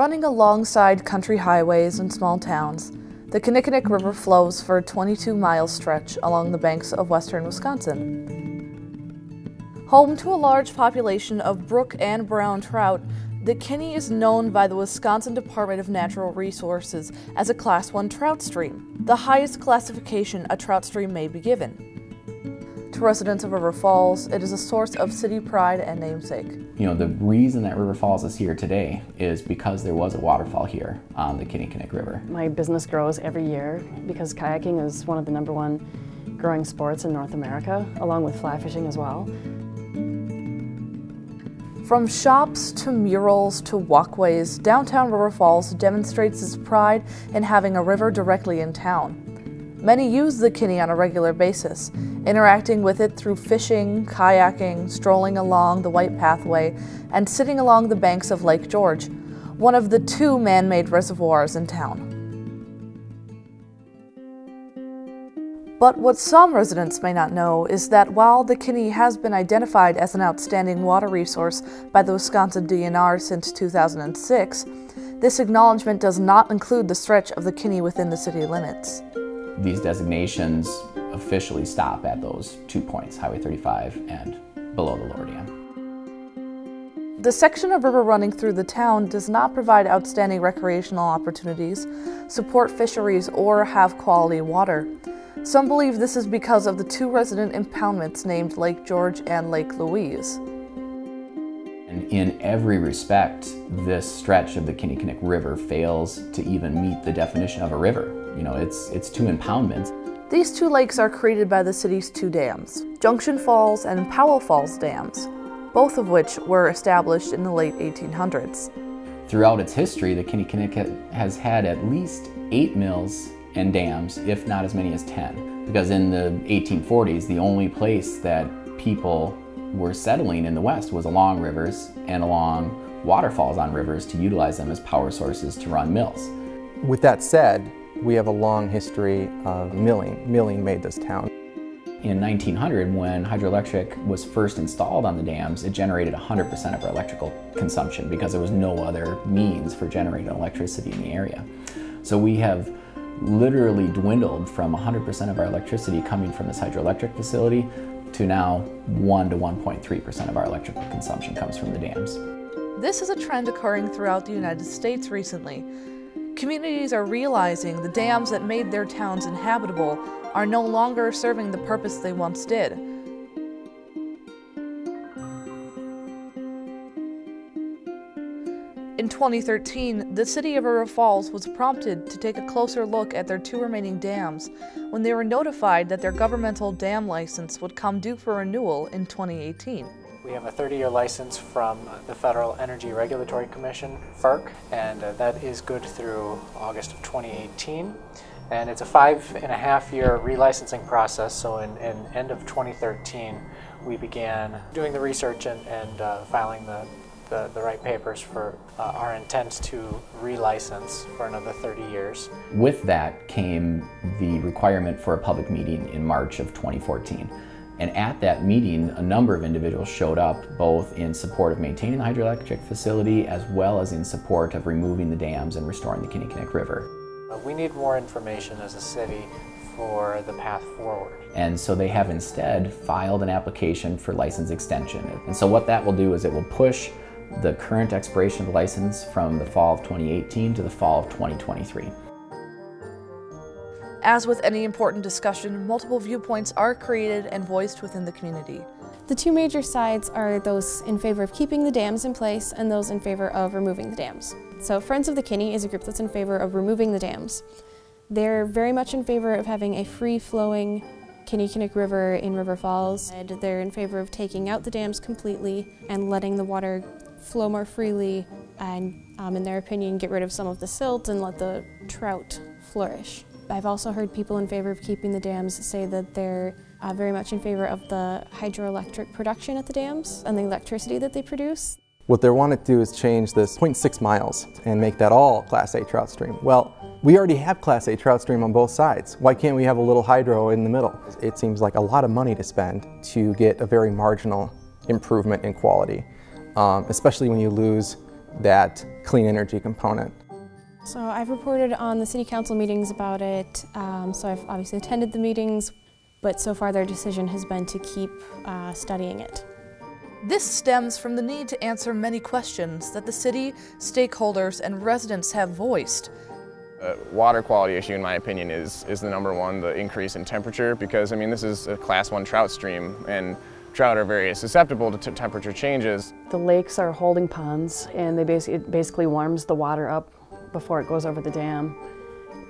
Running alongside country highways and small towns, the Kinnickinnic River flows for a 22-mile stretch along the banks of western Wisconsin. Home to a large population of brook and brown trout, the Kinney is known by the Wisconsin Department of Natural Resources as a Class I trout stream, the highest classification a trout stream may be given. To residents of River Falls, it is a source of city pride and namesake. You know, the reason that River Falls is here today is because there was a waterfall here on the Kinnickinnic River. My business grows every year because kayaking is one of the #1 growing sports in North America, along with fly fishing as well. From shops to murals to walkways, downtown River Falls demonstrates its pride in having a river directly in town. Many use the Kinney on a regular basis, interacting with it through fishing, kayaking, strolling along the White Pathway, and sitting along the banks of Lake George, one of the 2 man-made reservoirs in town. But what some residents may not know is that while the Kinney has been identified as an outstanding water resource by the Wisconsin DNR since 2006, this acknowledgement does not include the stretch of the Kinney within the city limits. These designations officially stop at those 2 points, Highway 35 and below the Lower Dam. The section of river running through the town does not provide outstanding recreational opportunities, support fisheries, or have quality water. Some believe this is because of the 2 resident impoundments named Lake George and Lake Louise. And in every respect, this stretch of the Kinnickinnic River fails to even meet the definition of a river. You know, it's 2 impoundments. These 2 lakes are created by the city's 2 dams, Junction Falls and Powell Falls dams, both of which were established in the late 1800s. Throughout its history, the Kinnickinnic has had at least 8 mills and dams, if not as many as 10. Because in the 1840s, the only place that people were settling in the West was along rivers and along waterfalls on rivers to utilize them as power sources to run mills. With that said, we have a long history of milling. Milling made this town. In 1900, when hydroelectric was first installed on the dams, it generated 100% of our electrical consumption because there was no other means for generating electricity in the area. So we have literally dwindled from 100% of our electricity coming from this hydroelectric facility to now 1 to 1.3% of our electrical consumption comes from the dams. This is a trend occurring throughout the United States recently. Communities are realizing the dams that made their towns inhabitable are no longer serving the purpose they once did. In 2013, the city of River Falls was prompted to take a closer look at their 2 remaining dams when they were notified that their governmental dam license would come due for renewal in 2018. We have a 30-year license from the Federal Energy Regulatory Commission, FERC, and that is good through August of 2018. And it's a 5.5-year relicensing process, so in end of 2013, we began doing the research and filing the right papers for our intent to relicense for another 30 years. With that came the requirement for a public meeting in March of 2014. And at that meeting, a number of individuals showed up, both in support of maintaining the hydroelectric facility as well as in support of removing the dams and restoring the Kinnickinnic River. We need more information as a city for the path forward. And so they have instead filed an application for license extension. And so what that will do is it will push the current expiration of the license from the fall of 2018 to the fall of 2023. As with any important discussion, multiple viewpoints are created and voiced within the community. The 2 major sides are those in favor of keeping the dams in place and those in favor of removing the dams. So Friends of the Kinney is a group that's in favor of removing the dams. They're very much in favor of having a free-flowing Kinnickinnic River in River Falls. And they're in favor of taking out the dams completely and letting the water flow more freely and, in their opinion, get rid of some of the silt and let the trout flourish. I've also heard people in favor of keeping the dams say that they're very much in favor of the hydroelectric production at the dams and the electricity that they produce. What they want to do is change this 0.6 miles and make that all Class A trout stream. Well, we already have Class A trout stream on both sides. Why can't we have a little hydro in the middle? It seems like a lot of money to spend to get a very marginal improvement in quality, especially when you lose that clean energy component. So I've reported on the city council meetings about it, so I've obviously attended the meetings, but so far their decision has been to keep studying it. This stems from the need to answer many questions that the city, stakeholders, and residents have voiced. Water quality issue, in my opinion, is the number one, the increase in temperature, because I mean this is a Class 1 trout stream and trout are very susceptible to temperature changes. The lakes are holding ponds, and it basically warms the water up before it goes over the dam,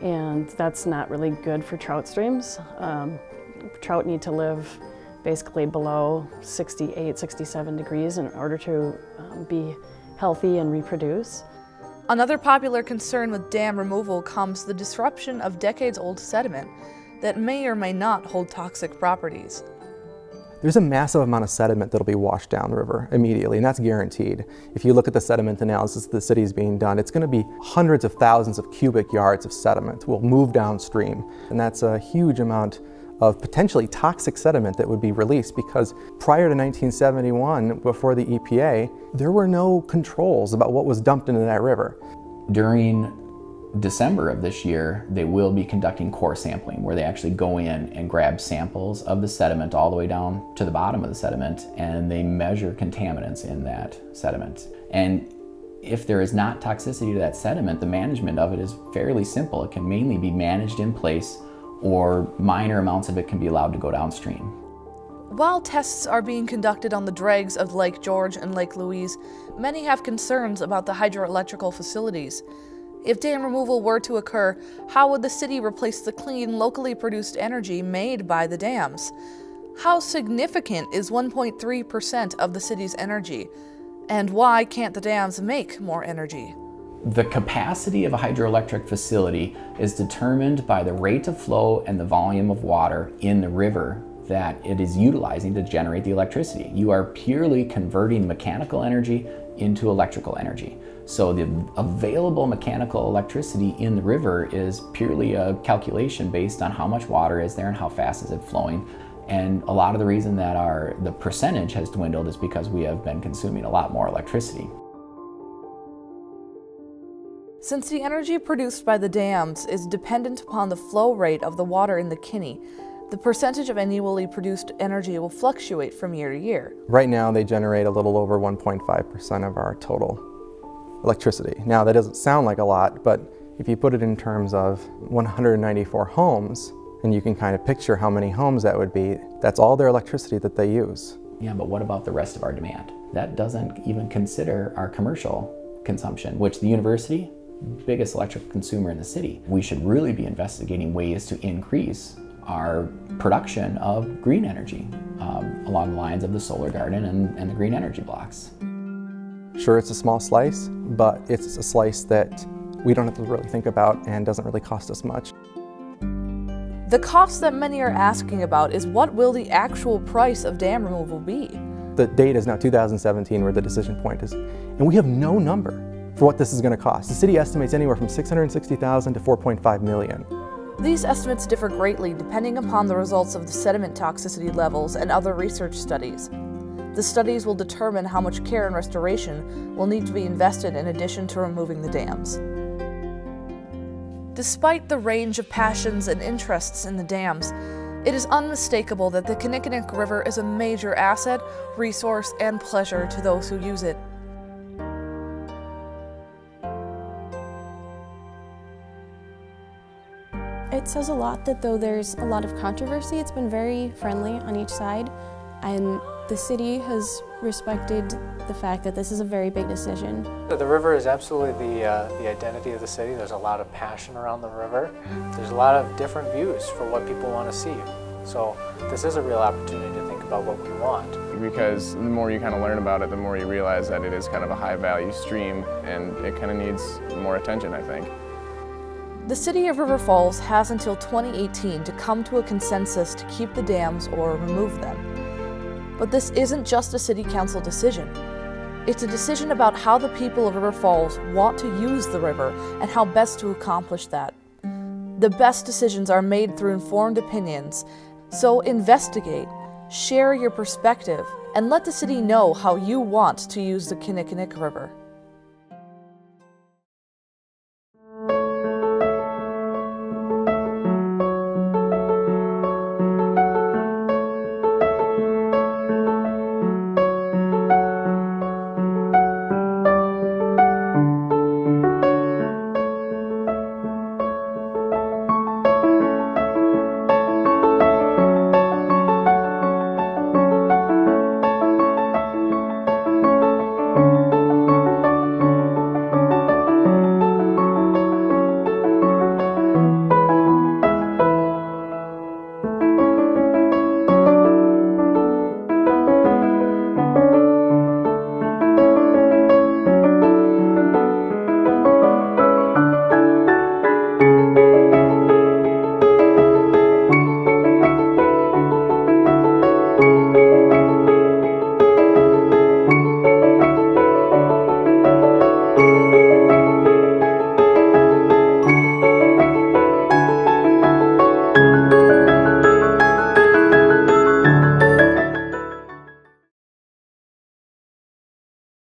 and that's not really good for trout streams. Trout need to live basically below 68, 67 degrees in order to be healthy and reproduce. Another popular concern with dam removal comes the disruption of decades-old sediment that may or may not hold toxic properties. There's a massive amount of sediment that'll be washed down the river immediately, and that's guaranteed. If you look at the sediment analysis the city's being done, it's going to be hundreds of thousands of cubic yards of sediment will move downstream, and that's a huge amount of potentially toxic sediment that would be released, because prior to 1971, before the EPA, there were no controls about what was dumped into that river. During December of this year, they will be conducting core sampling, where they actually go in and grab samples of the sediment all the way down to the bottom of the sediment, and they measure contaminants in that sediment. And if there is not toxicity to that sediment, the management of it is fairly simple. It can mainly be managed in place, or minor amounts of it can be allowed to go downstream. While tests are being conducted on the dregs of Lake George and Lake Louise, many have concerns about the hydroelectrical facilities. If dam removal were to occur, how would the city replace the clean, locally produced energy made by the dams? How significant is 1.3% of the city's energy? And why can't the dams make more energy? The capacity of a hydroelectric facility is determined by the rate of flow and the volume of water in the river that it is utilizing to generate the electricity. You are purely converting mechanical energy into electrical energy. So the available mechanical electricity in the river is purely a calculation based on how much water is there and how fast is it flowing. And a lot of the reason that the percentage has dwindled is because we have been consuming a lot more electricity. Since the energy produced by the dams is dependent upon the flow rate of the water in the Kinney, the percentage of annually produced energy will fluctuate from year to year. Right now they generate a little over 1.5% of our total electricity. Now that doesn't sound like a lot, but if you put it in terms of 194 homes, and you can kind of picture how many homes that would be, that's all their electricity that they use. Yeah, but what about the rest of our demand? That doesn't even consider our commercial consumption, which the university, biggest electric consumer in the city. We should really be investigating ways to increase our production of green energy along the lines of the solar garden and the green energy blocks. Sure, it's a small slice, but it's a slice that we don't have to really think about and doesn't really cost us much. The cost that many are asking about is, what will the actual price of dam removal be? The date is now 2017 where the decision point is, and we have no number for what this is going to cost. The city estimates anywhere from $660,000 to $4.5 million. These estimates differ greatly depending upon the results of the sediment toxicity levels and other research studies. The studies will determine how much care and restoration will need to be invested in addition to removing the dams. Despite the range of passions and interests in the dams, it is unmistakable that the Kinnickinnic River is a major asset, resource, and pleasure to those who use it. It says a lot that though there's a lot of controversy, it's been very friendly on each side, and the city has respected the fact that this is a very big decision. The river is absolutely the identity of the city. There's a lot of passion around the river. There's a lot of different views for what people want to see. So this is a real opportunity to think about what we want. Because the more you kind of learn about it, the more you realize that it is kind of a high value stream and it kind of needs more attention, I think. The City of River Falls has until 2018 to come to a consensus to keep the dams or remove them. But this isn't just a City Council decision. It's a decision about how the people of River Falls want to use the river and how best to accomplish that. The best decisions are made through informed opinions, so investigate, share your perspective, and let the city know how you want to use the Kinnickinnic River.